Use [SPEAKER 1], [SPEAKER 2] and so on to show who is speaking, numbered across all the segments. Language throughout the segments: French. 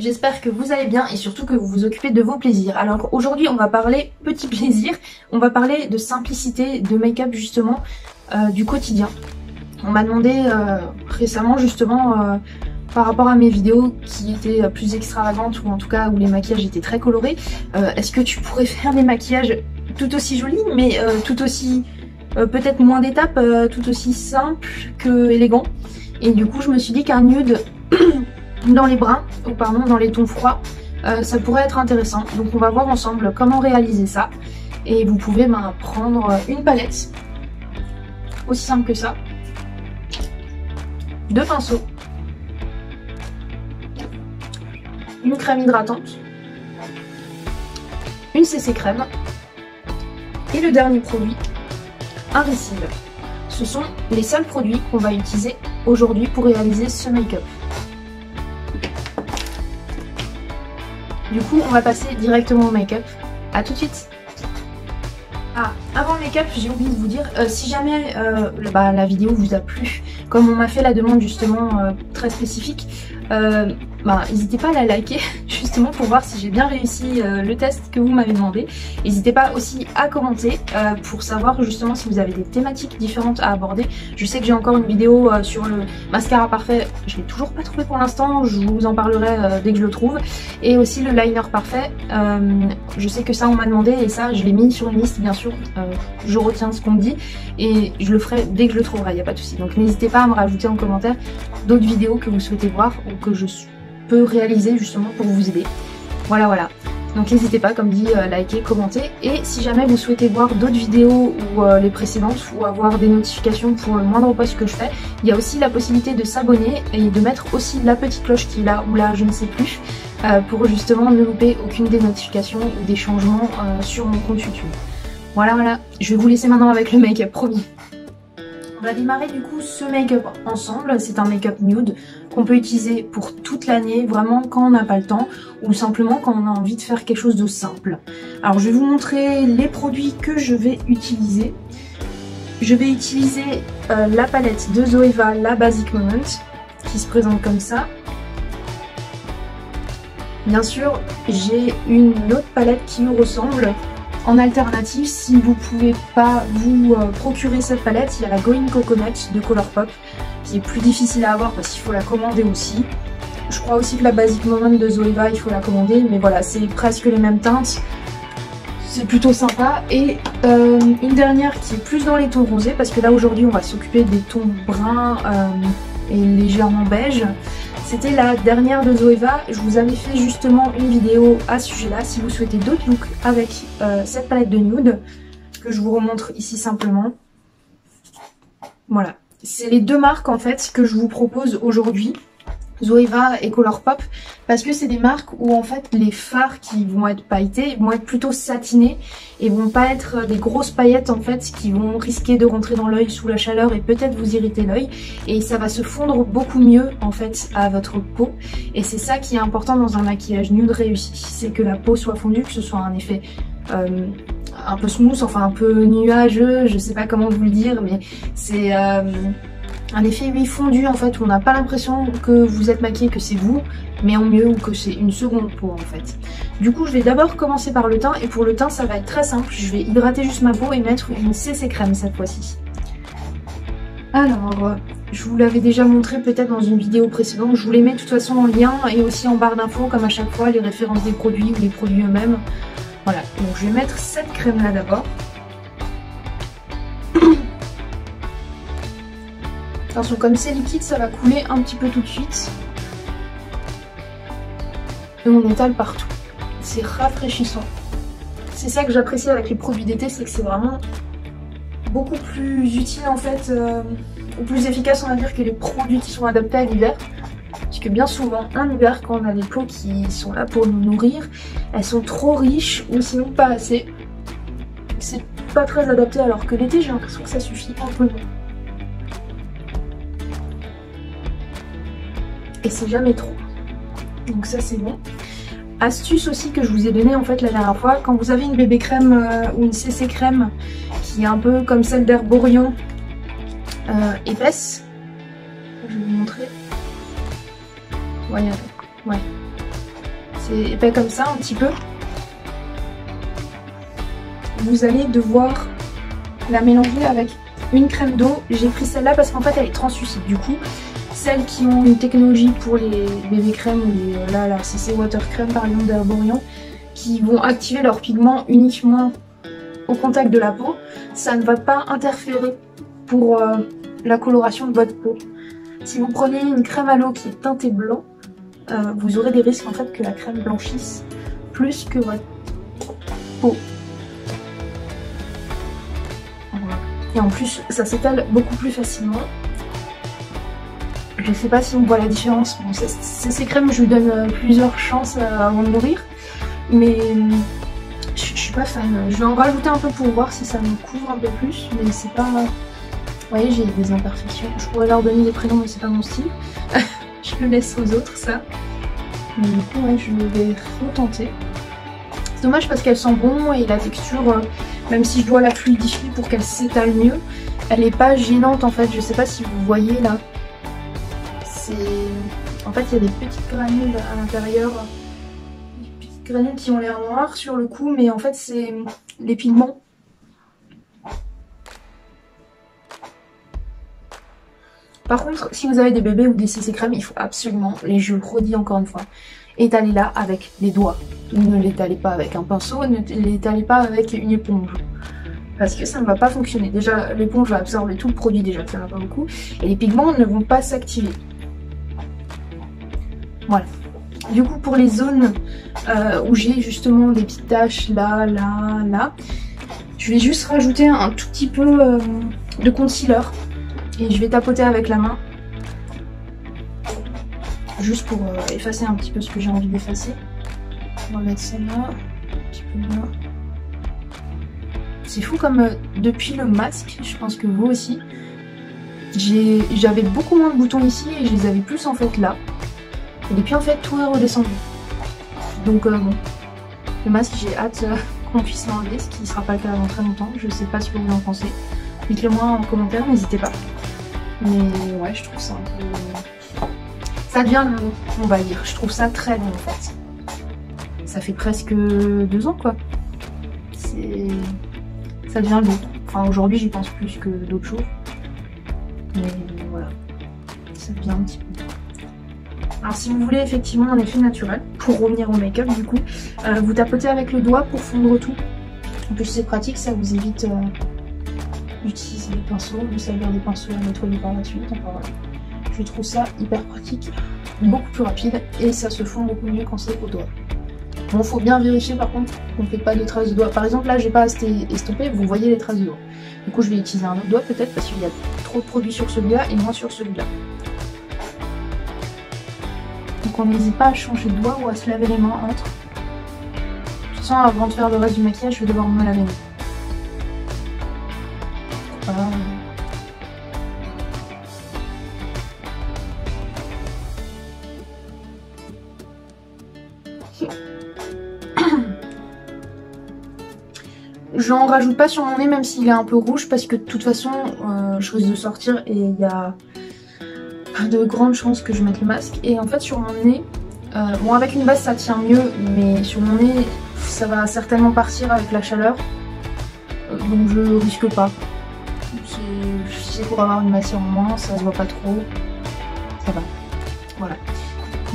[SPEAKER 1] j'espère que vous allez bien et surtout que vous vous occupez de vos plaisirs. Alors aujourd'hui on va parler petit plaisir, on va parler de simplicité, de make-up justement, du quotidien. On m'a demandé récemment justement par rapport à mes vidéos qui étaient plus extravagantes ou en tout cas où les maquillages étaient très colorés, est-ce que tu pourrais faire des maquillages tout aussi jolis mais tout aussi peut-être moins d'étapes, tout aussi simples que élégants. Et du coup je me suis dit qu'un nude dans les bruns, ou pardon dans les tons froids, ça pourrait être intéressant. Donc on va voir ensemble comment réaliser ça. Et vous pouvez prendre une palette, aussi simple que ça, deux pinceaux, une crème hydratante, une CC crème et le dernier produit, un Reseal. Ce sont les seuls produits qu'on va utiliser aujourd'hui pour réaliser ce make-up. Du coup, on va passer directement au make-up. A tout de suite. Ah, avant le make-up, j'ai oublié de vous dire, si jamais la vidéo vous a plu, comme on m'a fait la demande justement très spécifique, n'hésitez pas à la liker justement pour voir si j'ai bien réussi le test que vous m'avez demandé. N'hésitez pas aussi à commenter pour savoir justement si vous avez des thématiques différentes à aborder. Je sais que j'ai encore une vidéo sur le mascara parfait, je l'ai toujours pas trouvé pour l'instant, je vous en parlerai dès que je le trouve. Et aussi le liner parfait, je sais que ça on m'a demandé et ça je l'ai mis sur une liste bien sûr, je retiens ce qu'on me dit et je le ferai dès que je le trouverai, il n'y a pas de souci. Donc n'hésitez pas à me rajouter en commentaire d'autres vidéos que vous souhaitez voir ou que je peux réaliser justement pour vous aider. Voilà. Donc n'hésitez pas, comme dit, liker, commenter. Et si jamais vous souhaitez voir d'autres vidéos ou les précédentes ou avoir des notifications pour le moindre post que je fais, il y a aussi la possibilité de s'abonner et de mettre aussi la petite cloche qui est là ou là, je ne sais plus, pour justement ne louper aucune des notifications ou des changements sur mon compte YouTube. Voilà. Je vais vous laisser maintenant avec le make-up, promis. On va démarrer du coup ce make-up ensemble. C'est un make-up nude qu'on peut utiliser pour toute l'année, vraiment quand on n'a pas le temps ou simplement quand on a envie de faire quelque chose de simple. Alors je vais vous montrer les produits que je vais utiliser. Je vais utiliser la palette de Zoeva, la Basic Moment, qui se présente comme ça. Bien sûr, j'ai une autre palette qui me ressemble. En alternative, si vous pouvez pas vous procurer cette palette, il y a la Going Coconut de Colourpop qui est plus difficile à avoir parce qu'il faut la commander aussi. Je crois aussi que la Basic Moment de Zoeva, il faut la commander, mais voilà, c'est presque les mêmes teintes. C'est plutôt sympa. Et une dernière qui est plus dans les tons rosés parce que là aujourd'hui on va s'occuper des tons bruns et légèrement beige. C'était la dernière de Zoeva, je vous avais fait justement une vidéo à ce sujet-là, si vous souhaitez d'autres looks avec cette palette de nude, que je vous remontre ici simplement. Voilà, c'est les deux marques en fait que je vous propose aujourd'hui, Zoeva et Colourpop, parce que c'est des marques où en fait les fards qui vont être pailletés vont être plutôt satinés et vont pas être des grosses paillettes en fait qui vont risquer de rentrer dans l'œil sous la chaleur et peut-être vous irriter l'œil, et ça va se fondre beaucoup mieux en fait à votre peau, et c'est ça qui est important dans un maquillage nude réussi, c'est que la peau soit fondue, que ce soit un effet un peu smooth, enfin un peu nuageux, je sais pas comment vous le dire, mais c'est un effet huile fondue en fait, où on n'a pas l'impression que vous êtes maquillé, que c'est vous, mais en mieux, ou que c'est une seconde peau en fait. Du coup je vais d'abord commencer par le teint, et pour le teint ça va être très simple, je vais hydrater juste ma peau et mettre une CC crème cette fois-ci. Alors, je vous l'avais déjà montré peut-être dans une vidéo précédente, je vous les mets de toute façon en lien et aussi en barre d'infos comme à chaque fois, les références des produits ou les produits eux-mêmes. Voilà, donc je vais mettre cette crème là d'abord. Attention, comme c'est liquide, ça va couler un petit peu tout de suite. Et on étale partout. C'est rafraîchissant. C'est ça que j'apprécie avec les produits d'été, c'est que c'est vraiment beaucoup plus utile en fait, ou plus efficace on va dire que les produits qui sont adaptés à l'hiver. Parce que bien souvent, en hiver, quand on a des peaux qui sont là pour nous nourrir, elles sont trop riches ou sinon pas assez. C'est pas très adapté, alors que l'été, j'ai l'impression que ça suffit amplement. Et c'est jamais trop. Donc ça c'est bon. Astuce aussi que je vous ai donnée en fait la dernière fois, quand vous avez une bébé crème ou une CC crème qui est un peu comme celle d'Herborian, épaisse, je vais vous montrer. Ouais. c'est épais comme ça un petit peu. Vous allez devoir la mélanger avec une crème d'eau. J'ai pris celle-là parce qu'en fait elle est translucide. Du coup, celles qui ont une technologie pour les bébés crèmes ou les là CC Water Crème par exemple d'Herborian, qui vont activer leurs pigments uniquement au contact de la peau, ça ne va pas interférer pour la coloration de votre peau. Si vous prenez une crème à l'eau qui est teintée blanc, vous aurez des risques en fait que la crème blanchisse plus que votre peau. Voilà. Et en plus, ça s'étale beaucoup plus facilement. Je sais pas si on voit la différence. Bon, ces crèmes, je lui donne plusieurs chances avant de mourir, mais je suis pas fan. Je vais en rajouter un peu pour voir si ça me couvre un peu plus, mais c'est pas... Vous voyez, j'ai des imperfections. Je pourrais leur donner des prénoms, mais c'est pas mon style. Je le laisse aux autres, ça. Mais du coup, ouais, je vais retenter. C'est dommage parce qu'elle sent bon et la texture, même si je dois la fluidifier pour qu'elle s'étale mieux, elle est pas gênante en fait. Je sais pas si vous voyez là. En fait, il y a des petites granules à l'intérieur. Des petites granules qui ont l'air noires sur le coup, mais en fait, c'est les pigments. Par contre, si vous avez des bébés ou des CC crèmes, il faut absolument, et je le redis encore une fois, étaler là avec les doigts. Ne l'étalez pas avec un pinceau, ne l'étalez pas avec une éponge. Parce que ça ne va pas fonctionner. Déjà, l'éponge va absorber tout le produit, déjà que ça va pas beaucoup. Et les pigments ne vont pas s'activer. Voilà. Du coup, pour les zones où j'ai justement des petites taches là, là, là, je vais juste rajouter un tout petit peu de concealer. Et je vais tapoter avec la main. Juste pour effacer un petit peu ce que j'ai envie d'effacer. On va mettre celle-là. Un petit peu là. C'est fou comme depuis le masque, je pense que vous aussi, j'avais beaucoup moins de boutons ici et je les avais plus en fait là. Et depuis en fait tout est redescendu. Donc bon, le masque j'ai hâte qu'on puisse l'enlever, ce qui ne sera pas le cas avant très longtemps. Je sais pas ce que vous en pensez. Dites-le moi en commentaire, n'hésitez pas. Mais ouais, je trouve ça un peu... Ça devient long, on va dire. Je trouve ça très long en fait. Ça fait presque 2 ans quoi. Ça devient long. Enfin aujourd'hui j'y pense plus que d'autres jours. Mais voilà. Ça devient un petit peu... Alors si vous voulez effectivement un effet naturel, pour revenir au make-up du coup, vous tapotez avec le doigt pour fondre tout. En plus c'est pratique, ça vous évite d'utiliser des pinceaux, de servir des pinceaux à nettoyer par la suite. Enfin voilà. Je trouve ça hyper pratique, beaucoup plus rapide et ça se fond beaucoup mieux quand c'est au doigt. Bon, faut bien vérifier par contre qu'on ne fait pas de traces de doigts. Par exemple là j'ai pas assez estompé, vous voyez les traces de doigts. Du coup je vais utiliser un autre doigt peut-être parce qu'il y a trop de produits sur celui-là et moins sur celui-là. Donc on n'hésite pas à changer de doigt ou à se laver les mains entre. De toute façon avant de faire le reste du maquillage je vais devoir me laver les mains. Voilà. J'en rajoute pas sur mon nez même s'il est un peu rouge parce que de toute façon je risque de sortir et il y a de grandes chances que je mette le masque. Et en fait sur mon nez, bon avec une base ça tient mieux mais sur mon nez ça va certainement partir avec la chaleur. Donc je risque pas. C'est pour avoir une matière en moins, ça se voit pas trop. Ça va. Voilà.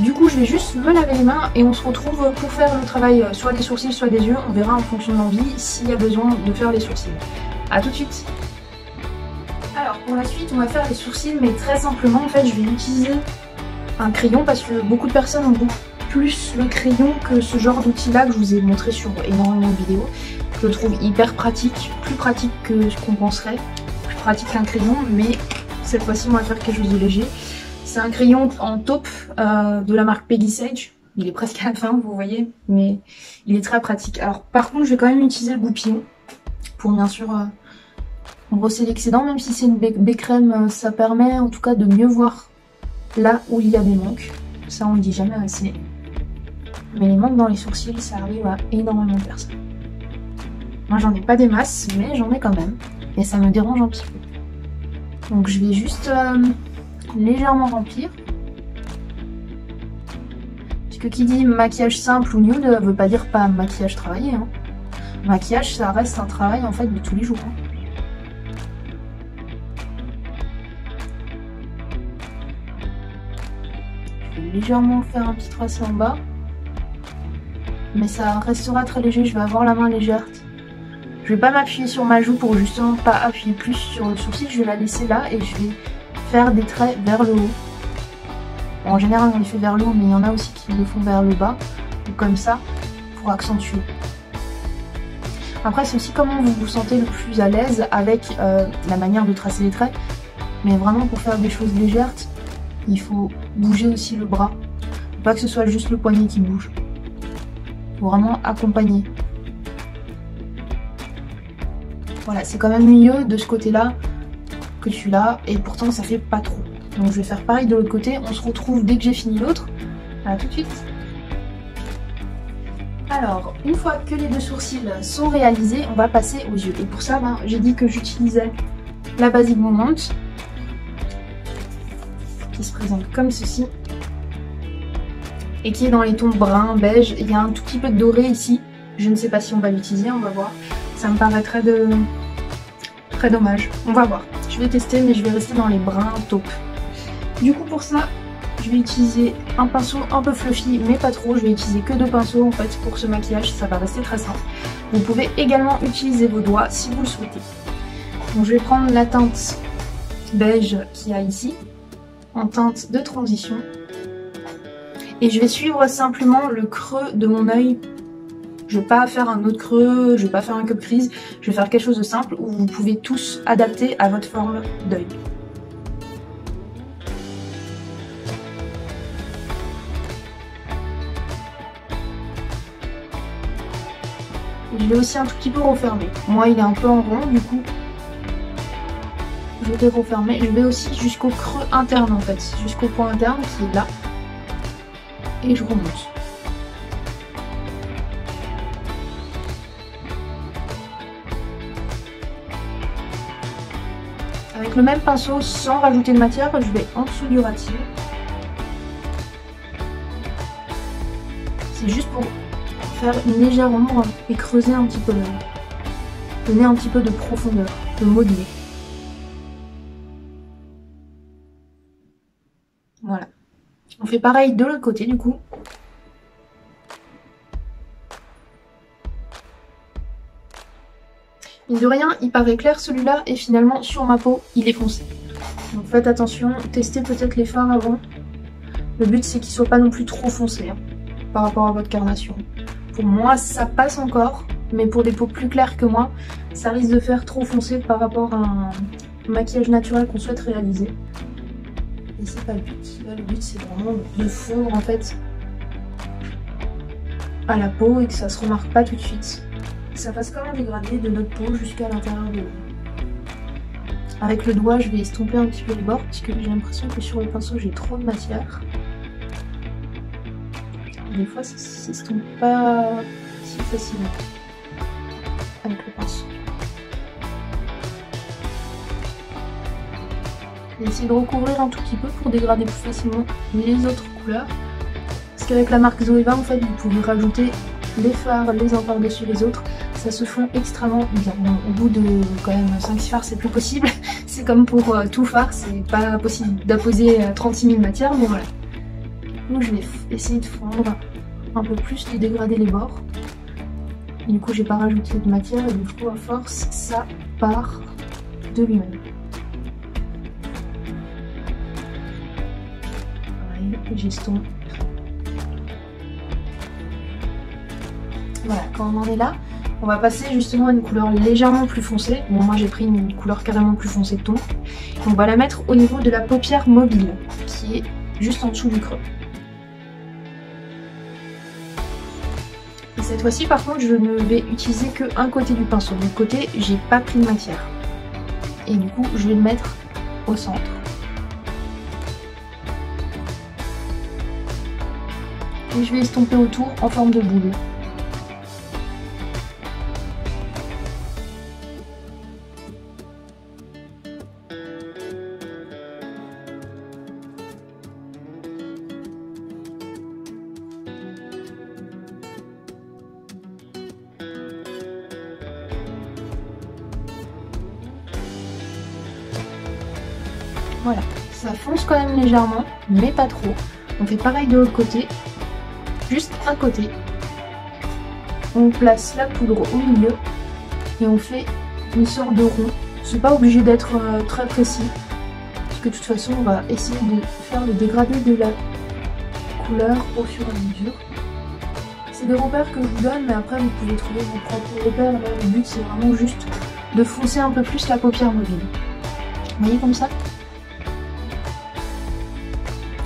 [SPEAKER 1] Du coup je vais juste me laver les mains et on se retrouve pour faire le travail soit des sourcils soit des yeux. On verra en fonction de l'envie s'il y a besoin de faire les sourcils. A tout de suite. Alors pour la suite on va faire les sourcils mais très simplement en fait je vais utiliser un crayon parce que beaucoup de personnes ont beaucoup plus le crayon que ce genre d'outil là que je vous ai montré sur énormément de vidéos. Je le trouve hyper pratique, plus pratique que ce qu'on penserait, plus pratique qu'un crayon mais cette fois-ci on va faire quelque chose de léger. C'est un crayon en taupe de la marque Peggy Sage. Il est presque à la fin, vous voyez, mais il est très pratique. Alors par contre, je vais quand même utiliser le goupillon pour bien sûr brosser l'excédent. Même si c'est une baie crème, ça permet en tout cas de mieux voir là où il y a des manques. Ça, on ne dit jamais assez. Mais les manques dans les sourcils, ça arrive à énormément de personnes. Moi, j'en ai pas des masses, mais j'en ai quand même. Et ça me dérange un petit peu. Donc je vais juste... légèrement remplir. Parce que qui dit maquillage simple ou nude veut pas dire pas maquillage travaillé. Hein. Maquillage, ça reste un travail en fait de tous les jours. Hein. Je vais légèrement faire un petit tracé en bas. Mais ça restera très léger, je vais avoir la main légère. Je vais pas m'appuyer sur ma joue pour justement pas appuyer plus sur le sourcil, je vais la laisser là et je vais faire des traits vers le haut. Bon, en général on les fait vers le haut, mais il y en a aussi qui le font vers le bas, comme ça, pour accentuer. Après c'est aussi comment vous vous sentez le plus à l'aise avec la manière de tracer les traits, mais vraiment pour faire des choses légères, il faut bouger aussi le bras, faut pas que ce soit juste le poignet qui bouge. Il faut vraiment accompagner. Voilà, c'est quand même mieux de ce côté-là que celui-là, et pourtant ça fait pas trop. Donc je vais faire pareil de l'autre côté, on se retrouve dès que j'ai fini l'autre. À tout de suite. Alors, une fois que les deux sourcils sont réalisés, on va passer aux yeux. Et pour ça, ben, j'ai dit que j'utilisais la Basic Moment, qui se présente comme ceci, et qui est dans les tons brun, beige. Il y a un tout petit peu de doré ici. Je ne sais pas si on va l'utiliser, on va voir. Ça me paraît très dommage. On va voir. Je vais tester, mais je vais rester dans les bruns taupe. Du coup, pour ça, je vais utiliser un pinceau un peu fluffy, mais pas trop. Je vais utiliser que 2 pinceaux en fait pour ce maquillage. Ça va rester très simple. Vous pouvez également utiliser vos doigts si vous le souhaitez. Donc, je vais prendre la teinte beige qu'il y a ici, en teinte de transition. Et je vais suivre simplement le creux de mon œil. Je vais pas faire un autre creux, je vais pas faire un cut crease, je vais faire quelque chose de simple où vous pouvez tous adapter à votre forme d'œil. Je vais aussi un tout petit peu refermer. Moi il est un peu en rond du coup. Je vais refermer. Je vais aussi jusqu'au creux interne en fait, jusqu'au point interne qui est là. Et je remonte. Avec le même pinceau, sans rajouter de matière, je vais en dessous du ratil. C'est juste pour faire une légère ombre et creuser un petit peu l'œil. Donner un petit peu de profondeur, de modeler. Voilà. On fait pareil de l'autre côté du coup. Mine de rien, il paraît clair celui-là et finalement sur ma peau, il est foncé. Donc faites attention, testez peut-être les fards avant. Le but c'est qu'il soit pas non plus trop foncé hein, par rapport à votre carnation. Pour moi, ça passe encore, mais pour des peaux plus claires que moi, ça risque de faire trop foncé par rapport à un maquillage naturel qu'on souhaite réaliser. Et c'est pas le but. Là, le but c'est vraiment de fondre en fait à la peau et que ça se remarque pas tout de suite. Ça passe comme un dégradé de notre peau jusqu'à l'intérieur de l'eau. Avec le doigt, je vais estomper un petit peu les bords parce que j'ai l'impression que sur le pinceau, j'ai trop de matière. Des fois, ça s'estompe pas si facilement avec le pinceau. Je vais essayer de recouvrir un tout petit peu pour dégrader plus facilement les autres couleurs. Parce qu'avec la marque Zoeva, en fait, vous pouvez rajouter les fards les uns par-dessus les autres. Ça se fond extrêmement bien. Bon, au bout de quand même 5-6 fards, c'est plus possible. C'est comme pour tout fard, c'est pas possible d'apposer 36 000 matières, mais voilà. Donc je vais essayer de fondre un peu plus, de dégrader les bords. Et du coup, j'ai pas rajouté de matière et du coup, à force, ça part de lui-même. Pareil, j'estompe. Voilà, quand on en est là, on va passer justement à une couleur légèrement plus foncée. Bon, moi j'ai pris une couleur carrément plus foncée de ton. On va la mettre au niveau de la paupière mobile, qui est juste en dessous du creux. Et cette fois-ci, par contre, je ne vais utiliser qu'un côté du pinceau. De l'autre côté, j'ai pas pris de matière. Et du coup, je vais le mettre au centre. Et je vais estomper autour en forme de boule. Voilà, ça fonce quand même légèrement, mais pas trop. On fait pareil de l'autre côté, juste un côté. On place la poudre au milieu et on fait une sorte de rond. C'est pas obligé d'être très précis, parce que de toute façon on va essayer de faire le dégradé de la couleur au fur et à mesure. C'est des repères que je vous donne, mais après vous pouvez trouver vos propres repères. Là, le but c'est vraiment juste de foncer un peu plus la paupière mobile. Vous voyez comme ça?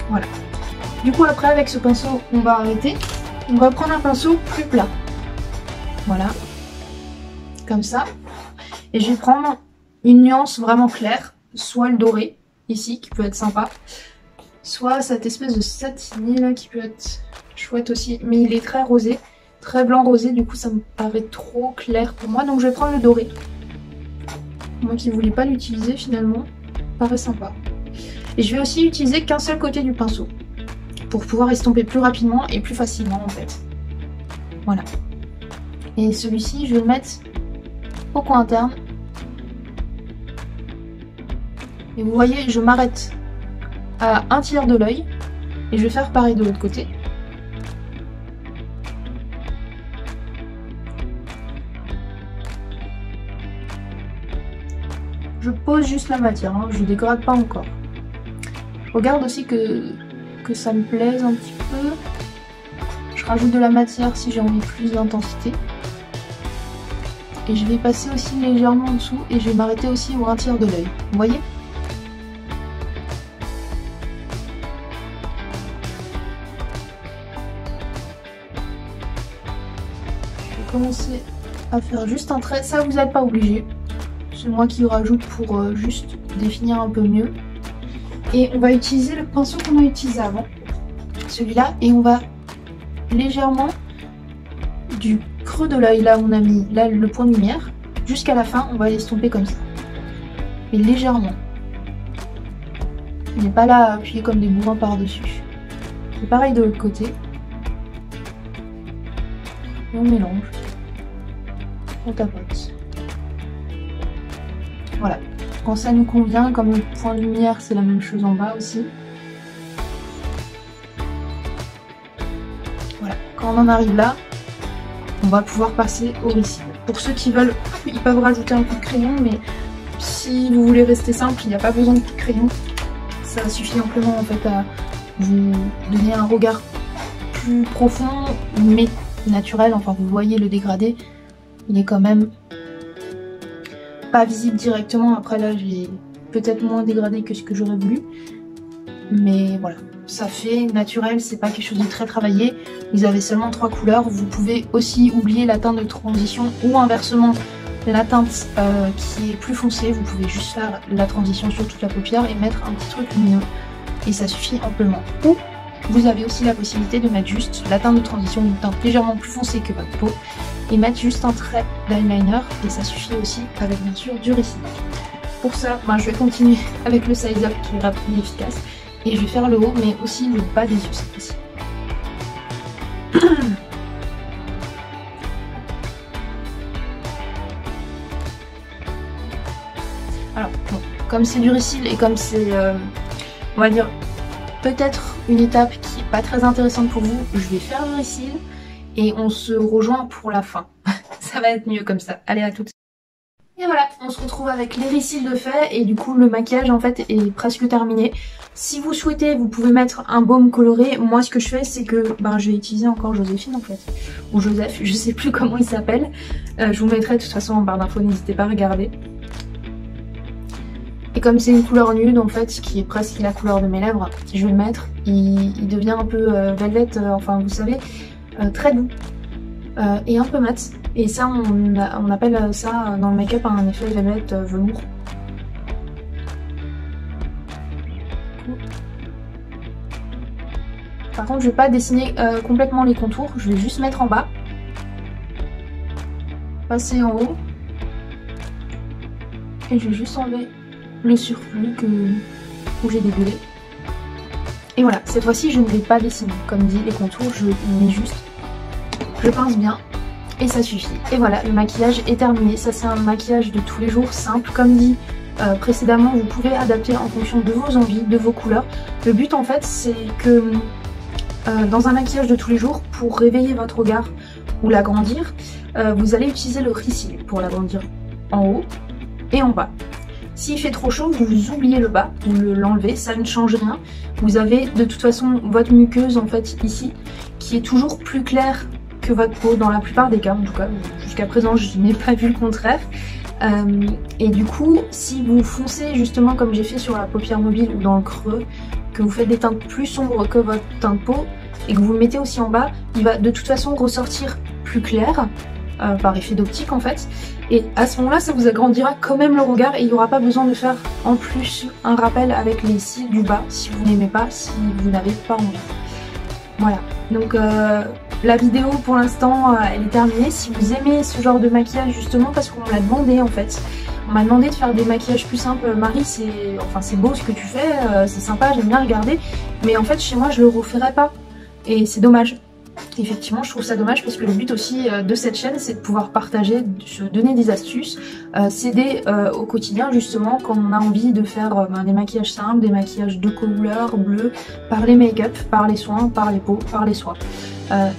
[SPEAKER 1] Voilà. Du coup après avec ce pinceau on va arrêter. On va prendre un pinceau plus plat. Voilà. Comme ça. Et je vais prendre une nuance vraiment claire. Soit le doré, ici, qui peut être sympa. Soit cette espèce de satiné là qui peut être chouette aussi. Mais il est très rosé. Très blanc rosé. Du coup ça me paraît trop clair pour moi. Donc je vais prendre le doré. Moi qui voulais pas l'utiliser finalement. Paraît sympa. Et je vais aussi utiliser qu'un seul côté du pinceau. Pour pouvoir estomper plus rapidement et plus facilement en fait. Voilà. Et celui-ci, je vais le mettre au coin interne. Et vous voyez, je m'arrête à un tiers de l'œil. Et je vais faire pareil de l'autre côté. Je pose juste la matière, hein, je dégrade pas encore. Je regarde aussi que ça me plaise un petit peu. Je rajoute de la matière si j'ai envie de plus d'intensité. Et je vais passer aussi légèrement en dessous et je vais m'arrêter aussi au un tiers de l'œil. Vous voyez? Je vais commencer à faire juste un trait. Ça vous n'êtes pas obligé. C'est moi qui le rajoute pour juste définir un peu mieux. Et on va utiliser le pinceau qu'on a utilisé avant, celui-là, et on va légèrement du creux de l'œil, là où on a mis là, le point de lumière, jusqu'à la fin, on va l'estomper comme ça. Et légèrement. On n'est pas là à appuyer comme des bourrins par-dessus. C'est pareil de l'autre côté. Et on mélange. On tapote. Voilà. Quand ça nous convient, comme le point de lumière, c'est la même chose en bas aussi. Voilà. Quand on en arrive là, on va pouvoir passer au récit. Pour ceux qui veulent, ils peuvent rajouter un coup de crayon, mais si vous voulez rester simple, il n'y a pas besoin de coup de crayon. Ça suffit amplement en fait à vous donner un regard plus profond, mais naturel. Enfin, vous voyez le dégradé, il est quand même pas visible directement. Après là, j'ai peut-être moins dégradé que ce que j'aurais voulu, mais voilà, ça fait naturel, c'est pas quelque chose de très travaillé. Vous avez seulement 3 couleurs. Vous pouvez aussi oublier la teinte de transition ou inversement la teinte qui est plus foncée. Vous pouvez juste faire la transition sur toute la paupière et mettre un petit truc lumineux et ça suffit amplement. Ou vous avez aussi la possibilité de mettre juste la teinte de transition, une teinte légèrement plus foncée que votre peau, et mettre juste un trait d'eyeliner et ça suffit aussi avec bien sûr du récit. Pour ça, je vais continuer avec le size up qui est rapide et efficace et je vais faire le haut mais aussi le bas des yeux cette fois-ci. Alors bon, comme c'est du récil et comme c'est on va dire peut-être une étape qui est pas très intéressante pour vous, je vais faire le récil et on se rejoint pour la fin. Ça va être mieux comme ça. Allez, à toutes. Et voilà, on se retrouve avec les récils de fait et du coup le maquillage en fait est presque terminé. Si vous souhaitez, vous pouvez mettre un baume coloré. Moi ce que je fais c'est que je vais utiliser encore Joséphine en fait, ou Joseph, je sais plus comment il s'appelle. Je vous mettrai de toute façon en barre d'infos, n'hésitez pas à regarder. Et comme c'est une couleur nude en fait, qui est presque la couleur de mes lèvres, je vais le mettre. Il devient un peu velvet, enfin vous savez, très doux et un peu mat. Et ça on appelle ça dans le make-up un effet velvet velours. Par contre je vais pas dessiner complètement les contours, je vais juste mettre en bas, passer en haut et je vais juste enlever le surplus où j'ai débulé. Et voilà, cette fois-ci je ne vais pas dessiner, comme dit les contours, je mets juste, je pince bien et ça suffit. Et voilà, le maquillage est terminé. Ça c'est un maquillage de tous les jours, simple, comme dit, précédemment, vous pouvez adapter en fonction de vos envies, de vos couleurs. Le but en fait c'est que dans un maquillage de tous les jours, pour réveiller votre regard ou l'agrandir, vous allez utiliser le Reseal pour l'agrandir en haut et en bas. S'il fait trop chaud, vous oubliez le bas, vous l'enlevez, ça ne change rien. Vous avez de toute façon votre muqueuse en fait ici, qui est toujours plus claire que votre peau dans la plupart des cas, en tout cas jusqu'à présent je n'ai pas vu le contraire. Et du coup, si vous foncez justement comme j'ai fait sur la paupière mobile ou dans le creux, que vous faites des teintes plus sombres que votre teint de peau et que vous le mettez aussi en bas, il va de toute façon ressortir plus clair par effet d'optique en fait. Et à ce moment-là, ça vous agrandira quand même le regard et il n'y aura pas besoin de faire en plus un rappel avec les cils du bas si vous n'aimez pas, si vous n'avez pas envie. Voilà, donc la vidéo pour l'instant elle est terminée. Si vous aimez ce genre de maquillage justement parce qu'on me l'a demandé en fait, on m'a demandé de faire des maquillages plus simples. Marie, c'est beau ce que tu fais, c'est sympa, j'aime bien regarder, mais en fait chez moi je le referai pas et c'est dommage. Effectivement, je trouve ça dommage parce que le but aussi de cette chaîne, c'est de pouvoir partager, de se donner des astuces, s'aider au quotidien justement quand on a envie de faire des maquillages simples, des maquillages de couleur bleue, par les make-up, par les soins, par les peaux, par les soins.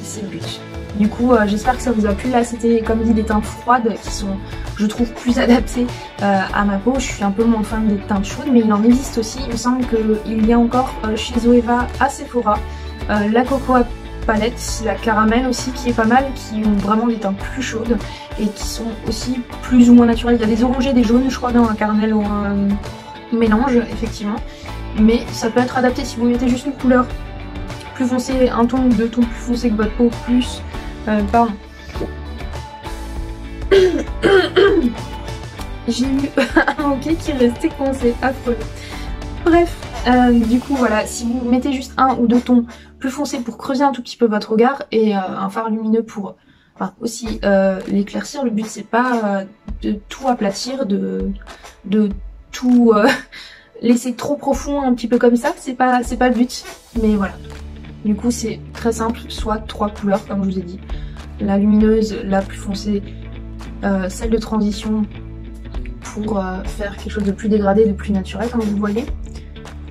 [SPEAKER 1] C'est le but. Du coup, j'espère que ça vous a plu. Là, c'était comme dit des teintes froides qui sont, je trouve, plus adaptées à ma peau. Je suis un peu moins fan des teintes chaudes, mais il en existe aussi. Il me semble qu'il y a encore chez Zoeva à Sephora la Cocoa Palette, la caramel aussi qui est pas mal, qui ont vraiment des teintes plus chaudes et qui sont aussi plus ou moins naturelles. Il y a des orangés, des jaunes je crois dans un caramel ou un mélange effectivement, mais ça peut être adapté si vous mettez juste une couleur plus foncée, un ton ou deux tons plus foncés que votre peau, plus pardon. J'ai eu un hoquet qui restait coincé, affreux. Bref, du coup voilà, si vous mettez juste un ou deux tons plus foncés pour creuser un tout petit peu votre regard et un fard lumineux pour aussi l'éclaircir, le but c'est pas de tout aplatir, de tout laisser trop profond un petit peu comme ça, c'est pas le but, mais voilà. Du coup c'est très simple, soit 3 couleurs comme je vous ai dit, la lumineuse, la plus foncée, celle de transition pour faire quelque chose de plus dégradé, de plus naturel comme vous voyez.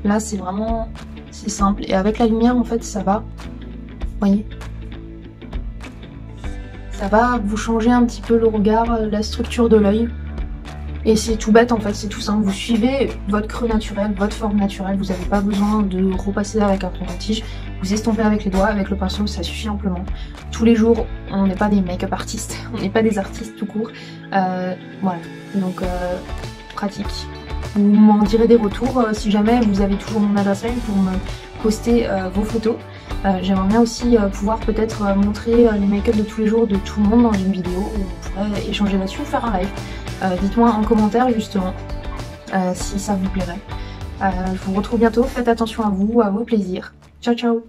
[SPEAKER 1] Là c'est vraiment, c'est simple et avec la lumière en fait ça va, vous voyez, ça va vous changer un petit peu le regard, la structure de l'œil. Et c'est tout bête en fait, c'est tout simple, vous suivez votre creux naturel, votre forme naturelle, vous n'avez pas besoin de repasser avec un coton-tige, vous estompez avec les doigts, avec le pinceau, ça suffit amplement. Tous les jours, on n'est pas des make-up artistes, on n'est pas des artistes tout court, voilà, donc pratique. Vous m'en direz des retours si jamais vous avez toujours mon adresse mail pour me poster vos photos. J'aimerais bien aussi pouvoir peut-être montrer les make-up de tous les jours de tout le monde dans une vidéo où on pourrait échanger là-dessus ou faire un live. Dites-moi en commentaire justement si ça vous plairait. Je vous retrouve bientôt, faites attention à vous, à vos plaisirs. Ciao ciao!